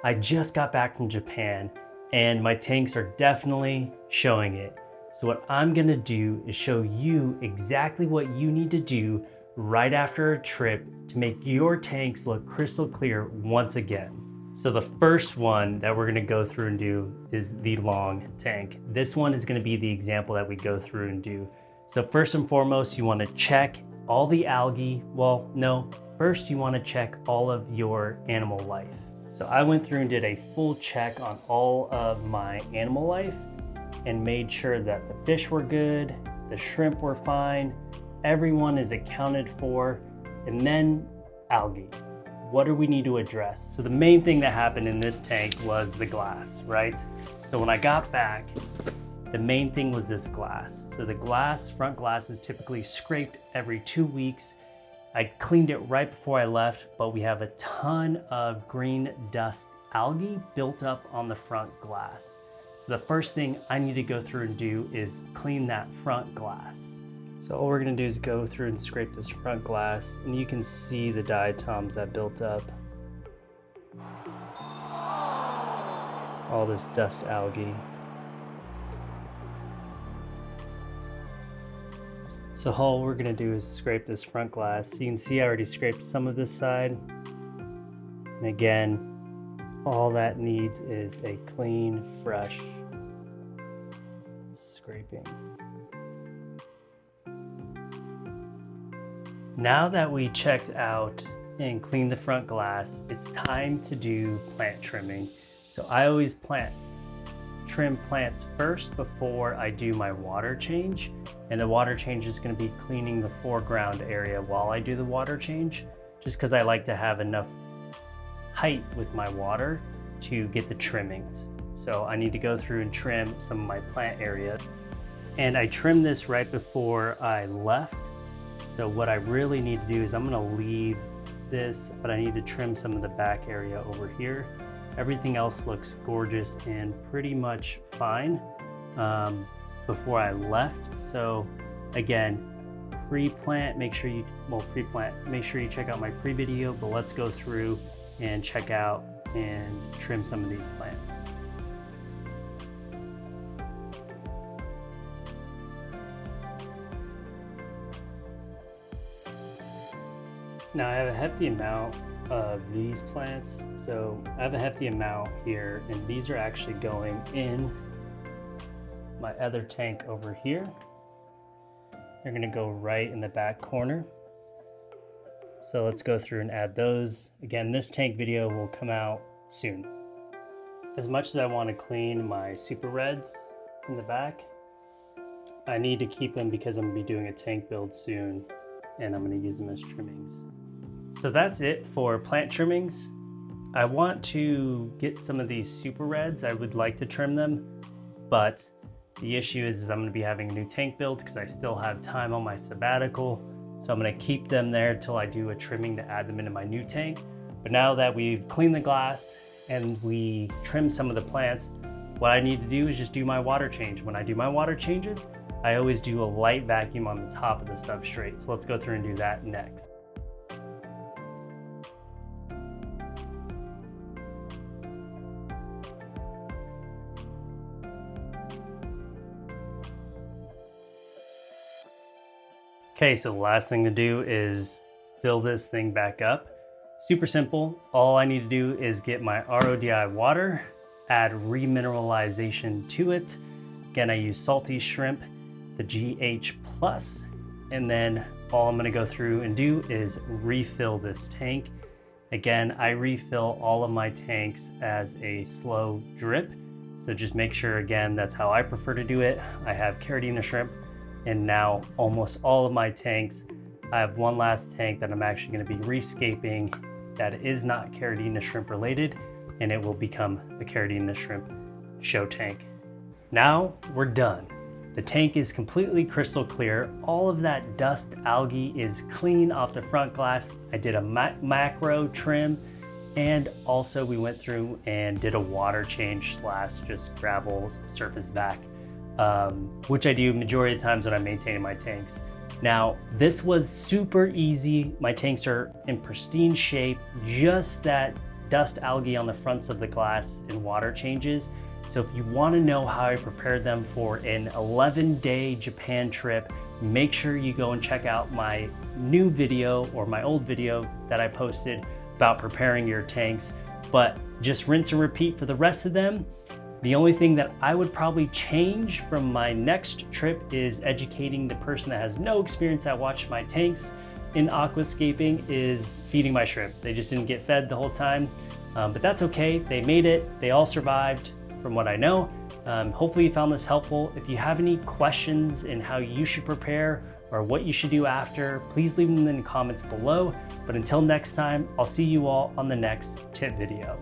I just got back from Japan and my tanks are definitely showing it. So what I'm gonna do is show you exactly what you need to do right after a trip to make your tanks look crystal clear once again. So the first one that we're gonna go through and do is the long tank. This one is gonna be the example that we go through and do. So first and foremost, you wanna check all the algae. Well, no, first you wanna check all of your animal life. So I went through and did a full check on all of my animal life and made sure that the fish were good, the shrimp were fine, everyone is accounted for, and then algae. What do we need to address? So the main thing that happened in this tank was the glass, right? So when I got back, the main thing was this glass. So the front glass is typically scraped every 2 weeks. I cleaned it right before I left, but we have a ton of green dust algae built up on the front glass. So the first thing I need to go through and do is clean that front glass. So all we're gonna do is go through and scrape this front glass, and you can see the diatoms that built up. All this dust algae. So all we're gonna do is scrape this front glass. So you can see I already scraped some of this side. And again, all that needs is a clean, fresh scraping. Now that we checked out and cleaned the front glass, it's time to do plant trimming. So I always trim plants first before I do my water change. And the water change is going to be cleaning the foreground area while I do the water change, just because I like to have enough height with my water to get the trimmings. So I need to go through and trim some of my plant area. And I trimmed this right before I left. So what I really need to do is I'm going to leave this, but I need to trim some of the back area over here. Everything else looks gorgeous and pretty much fine before I left. So again, pre-plant, make sure you check out my pre-video, but let's go through and check out and trim some of these plants. Now I have a hefty amount of these plants. So I have a hefty amount here, and these are actually going in my other tank over here. They're gonna go right in the back corner. So let's go through and add those. Again, this tank video will come out soon. As much as I want to clean my super reds in the back, I need to keep them because I'm gonna be doing a tank build soon, and I'm gonna use them as trimmings. So that's it for plant trimmings. I want to get some of these super reds. I would like to trim them, but the issue is I'm gonna be having a new tank build because I still have time on my sabbatical. So I'm gonna keep them there till I do a trimming to add them into my new tank. But now that we've cleaned the glass and we trimmed some of the plants, what I need to do is just do my water change. When I do my water changes, I always do a light vacuum on the top of the substrate. So let's go through and do that next. Okay, so the last thing to do is fill this thing back up. Super simple. All I need to do is get my RODI water, add remineralization to it. Again, I use salty shrimp, the GH+, and then all I'm gonna go through and do is refill this tank. Again, I refill all of my tanks as a slow drip. So just make sure, again, that's how I prefer to do it. I have Caridina shrimp, and now almost all of my tanks, I have one last tank that I'm actually gonna be rescaping that is not Caridina shrimp related, and it will become a Caridina shrimp show tank. Now we're done. The tank is completely crystal clear. All of that dust algae is clean off the front glass. I did a macro trim, and also we went through and did a water change / just gravel surface vac, which I do majority of the times when I'm maintaining my tanks. Now, this was super easy. My tanks are in pristine shape, just that dust algae on the fronts of the glass in water changes. So if you want to know how I prepared them for an 11-day Japan trip, make sure you go and check out my new video or my old video that I posted about preparing your tanks. But just rinse and repeat for the rest of them. The only thing that I would probably change from my next trip is educating the person that has no experience that watched my tanks in aquascaping is feeding my shrimp. They just didn't get fed the whole time, but that's okay. They made it, they all survived from what I know. Hopefully you found this helpful. If you have any questions in how you should prepare or what you should do after, please leave them in the comments below. But until next time, I'll see you all on the next tip video.